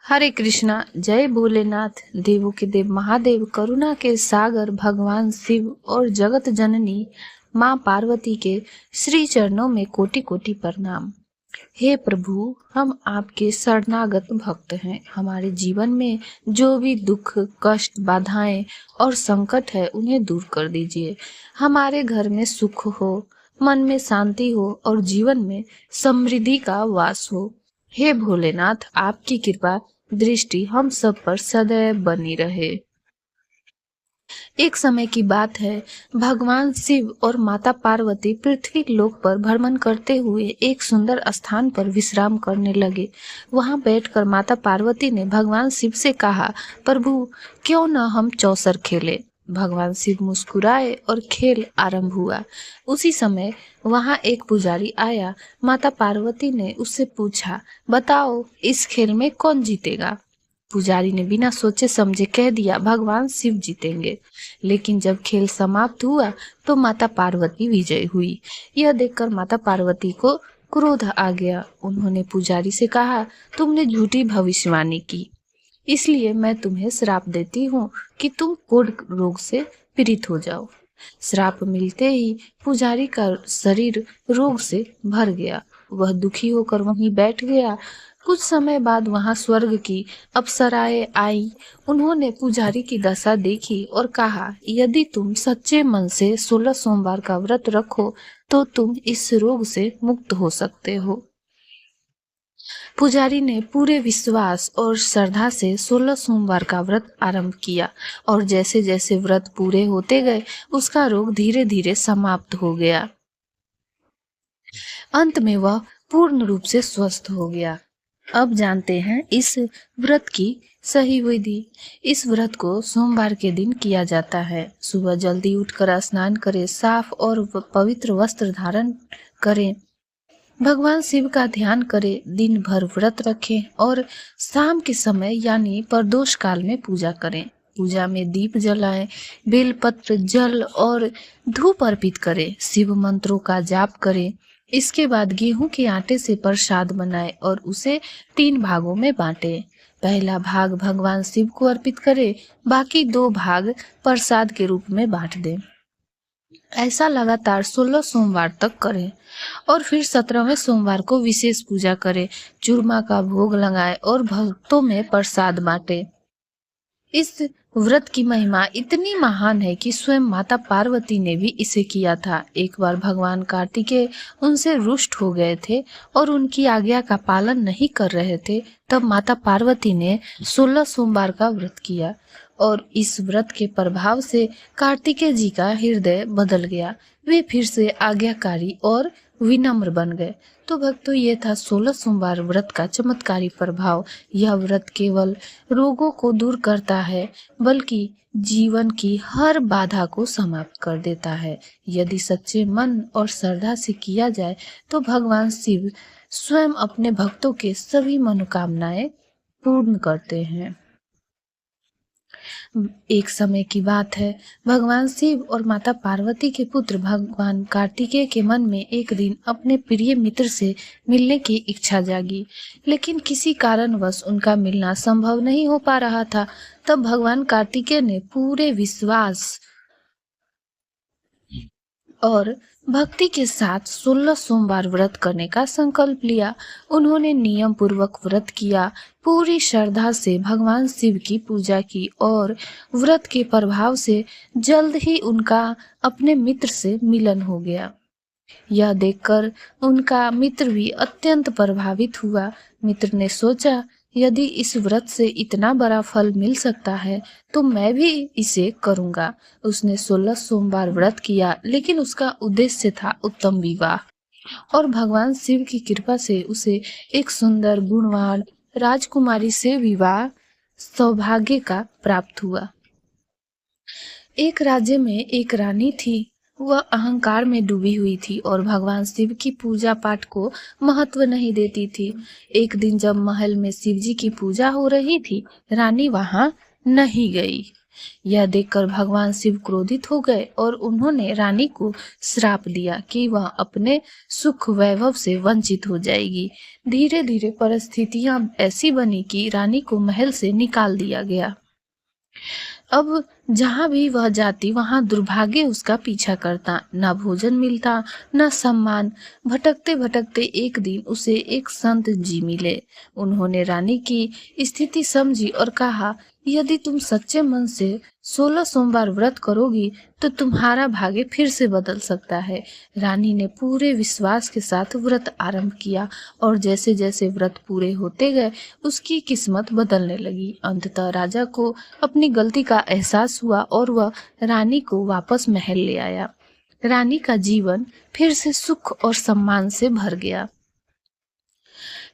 हरे कृष्णा। जय भोलेनाथ। देवों के देव महादेव, करुणा के सागर भगवान शिव और जगत जननी माँ पार्वती के श्री चरणों में कोटि कोटि प्रणाम। हे प्रभु, हम आपके शरणागत भक्त हैं। हमारे जीवन में जो भी दुख, कष्ट, बाधाएं और संकट है उन्हें दूर कर दीजिए। हमारे घर में सुख हो, मन में शांति हो और जीवन में समृद्धि का वास हो। हे भोलेनाथ, आपकी कृपा दृष्टि हम सब पर सदैव बनी रहे। एक समय की बात है, भगवान शिव और माता पार्वती पृथ्वी लोक पर भ्रमण करते हुए एक सुंदर स्थान पर विश्राम करने लगे। वहां बैठकर माता पार्वती ने भगवान शिव से कहा, प्रभु, क्यों न हम चौसर खेलें। भगवान शिव मुस्कुराए और खेल आरंभ हुआ। उसी समय वहां एक पुजारी आया। माता पार्वती ने उससे पूछा, बताओ इस खेल में कौन जीतेगा। पुजारी ने बिना सोचे समझे कह दिया, भगवान शिव जीतेंगे। लेकिन जब खेल समाप्त हुआ तो माता पार्वती विजयी हुई। यह देखकर माता पार्वती को क्रोध आ गया। उन्होंने पुजारी से कहा, तुमने झूठी भविष्यवाणी की, इसलिए मैं तुम्हें श्राप देती हूँ कि तुम कोढ़ रोग से पीड़ित हो जाओ। श्राप मिलते ही पुजारी का शरीर रोग से भर गया। वह दुखी होकर वहीं बैठ गया। कुछ समय बाद वहां स्वर्ग की अप्सराएं आई। उन्होंने पुजारी की दशा देखी और कहा, यदि तुम सच्चे मन से 16 सोमवार का व्रत रखो तो तुम इस रोग से मुक्त हो सकते हो। पुजारी ने पूरे विश्वास और श्रद्धा से 16 सोमवार का व्रत आरंभ किया और जैसे जैसे व्रत पूरे होते गए उसका रोग धीरे धीरे समाप्त हो गया। अंत में वह पूर्ण रूप से स्वस्थ हो गया। अब जानते हैं इस व्रत की सही विधि। इस व्रत को सोमवार के दिन किया जाता है। सुबह जल्दी उठकर स्नान करें, साफ और पवित्र वस्त्र धारण करें, भगवान शिव का ध्यान करें, दिन भर व्रत रखें और शाम के समय यानी प्रदोष काल में पूजा करें। पूजा में दीप जलाएं, बेलपत्र, जल और धूप अर्पित करें, शिव मंत्रों का जाप करें। इसके बाद गेहूं के आटे से प्रसाद बनाएं और उसे 3 भागों में बांटें। पहला भाग भगवान शिव को अर्पित करें, बाकी 2 भाग प्रसाद के रूप में बांट दें। ऐसा लगातार 16 सोमवार तक करें और फिर 17वें सोमवार को विशेष पूजा करें, चूरमा का भोग लगाएं और भक्तों में प्रसाद बांटें। इस व्रत की महिमा इतनी महान है कि स्वयं माता पार्वती ने भी इसे किया था। एक बार भगवान कार्तिकेय उनसे रुष्ट हो गए थे और उनकी आज्ञा का पालन नहीं कर रहे थे। तब माता पार्वती ने 16 सोमवार का व्रत किया और इस व्रत के प्रभाव से कार्तिकेय जी का हृदय बदल गया। वे फिर से आज्ञाकारी और विनम्र बन गए। तो भक्तों, ये था 16 सोमवार व्रत का चमत्कारी प्रभाव। यह व्रत केवल रोगों को दूर करता है, बल्कि जीवन की हर बाधा को समाप्त कर देता है। यदि सच्चे मन और श्रद्धा से किया जाए तो भगवान शिव स्वयं अपने भक्तों के सभी मनोकामनाएं पूर्ण करते हैं। एक समय की बात है, भगवान शिव और माता पार्वती के पुत्र भगवान कार्तिकेय के मन में एक दिन अपने प्रिय मित्र से मिलने की इच्छा जागी, लेकिन किसी कारणवश उनका मिलना संभव नहीं हो पा रहा था। तब भगवान कार्तिकेय ने पूरे विश्वास और भक्ति के साथ 16 सोमवार व्रत करने का संकल्प लिया। उन्होंने नियम पूर्वक व्रत किया, पूरी श्रद्धा से भगवान शिव की पूजा की और व्रत के प्रभाव से जल्द ही उनका अपने मित्र से मिलन हो गया। यह देखकर उनका मित्र भी अत्यंत प्रभावित हुआ। मित्र ने सोचा, यदि इस व्रत से इतना बड़ा फल मिल सकता है तो मैं भी इसे करूंगा। उसने 16 सोमवार व्रत किया, लेकिन उसका उद्देश्य था उत्तम विवाह और भगवान शिव की कृपा से उसे एक सुंदर गुणवान राजकुमारी से विवाह सौभाग्य का प्राप्त हुआ। एक राज्य में एक रानी थी। वह अहंकार में डूबी हुई थी और भगवान शिव की पूजा पाठ को महत्व नहीं देती थी। एक दिन जब महल में शिव जी की पूजा हो रही थी, रानी वहां नहीं गई। यह देखकर भगवान शिव क्रोधित हो गए और उन्होंने रानी को श्राप दिया कि वह अपने सुख वैभव से वंचित हो जाएगी। धीरे धीरे परिस्थितियां ऐसी बनी कि रानी को महल से निकाल दिया गया। अब जहाँ भी वह जाती वहाँ दुर्भाग्य उसका पीछा करता, न भोजन मिलता न सम्मान। भटकते भटकते एक दिन उसे एक संत जी मिले। उन्होंने रानी की स्थिति समझी और कहा, यदि तुम सच्चे मन से 16 सोमवार व्रत करोगी तो तुम्हारा भाग्य फिर से बदल सकता है। रानी ने पूरे विश्वास के साथ व्रत आरंभ किया और जैसे जैसे व्रत पूरे होते गए उसकी किस्मत बदलने लगी। अंततः राजा को अपनी गलती का एहसास हुआ और वह रानी को वापस महल ले आया। रानी का जीवन फिर से सुख और सम्मान से भर गया।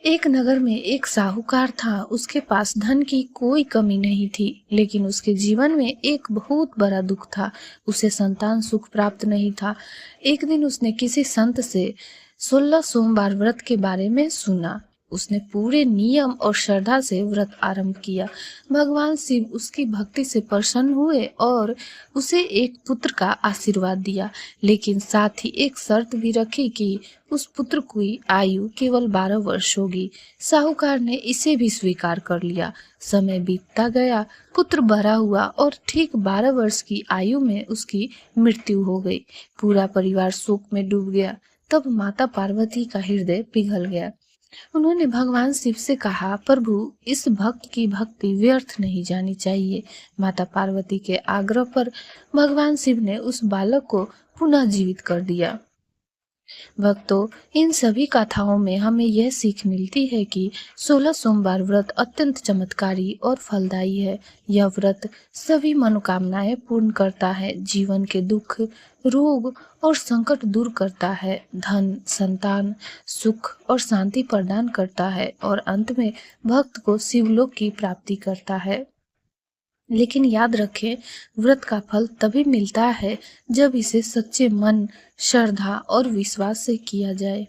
एक नगर में एक साहूकार था। उसके पास धन की कोई कमी नहीं थी, लेकिन उसके जीवन में एक बहुत बड़ा दुख था। उसे संतान सुख प्राप्त नहीं था। एक दिन उसने किसी संत से 16 सोमवार व्रत के बारे में सुना। उसने पूरे नियम और श्रद्धा से व्रत आरंभ किया। भगवान शिव उसकी भक्ति से प्रसन्न हुए और उसे एक पुत्र का आशीर्वाद दिया, लेकिन साथ ही एक शर्त भी रखी कि उस पुत्र की आयु केवल 12 वर्ष होगी। साहूकार ने इसे भी स्वीकार कर लिया। समय बीतता गया, पुत्र बड़ा हुआ और ठीक 12 वर्ष की आयु में उसकी मृत्यु हो गई। पूरा परिवार शोक में डूब गया। तब माता पार्वती का हृदय पिघल गया। उन्होंने भगवान शिव से कहा, प्रभु, इस भक्त की भक्ति व्यर्थ नहीं जानी चाहिए। माता पार्वती के आग्रह पर भगवान शिव ने उस बालक को पुनः जीवित कर दिया। भक्तों, इन सभी कथाओं में हमें यह सीख मिलती है कि 16 सोमवार व्रत अत्यंत चमत्कारी और फलदायी है। यह व्रत सभी मनोकामनाएं पूर्ण करता है, जीवन के दुख, रोग और संकट दूर करता है, धन, संतान, सुख और शांति प्रदान करता है और अंत में भक्त को शिवलोक की प्राप्ति करता है। लेकिन याद रखें, व्रत का फल तभी मिलता है जब इसे सच्चे मन, श्रद्धा और विश्वास से किया जाए।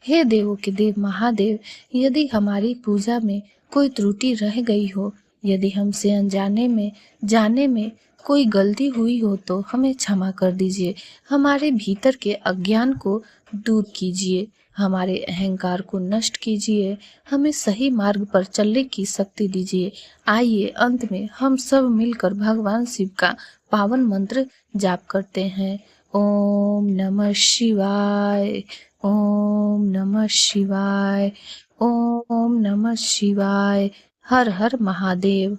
हे देवों के देव महादेव, यदि हमारी पूजा में कोई त्रुटि रह गई हो, यदि हमसे अनजाने में जाने में कोई गलती हुई हो तो हमें क्षमा कर दीजिए। हमारे भीतर के अज्ञान को दूर कीजिए, हमारे अहंकार को नष्ट कीजिए, हमें सही मार्ग पर चलने की शक्ति दीजिए। आइए अंत में हम सब मिलकर भगवान शिव का पावन मंत्र जाप करते हैं। ओम नमः शिवाय, ओम नमः शिवाय, ओम नमः शिवाय। हर हर महादेव।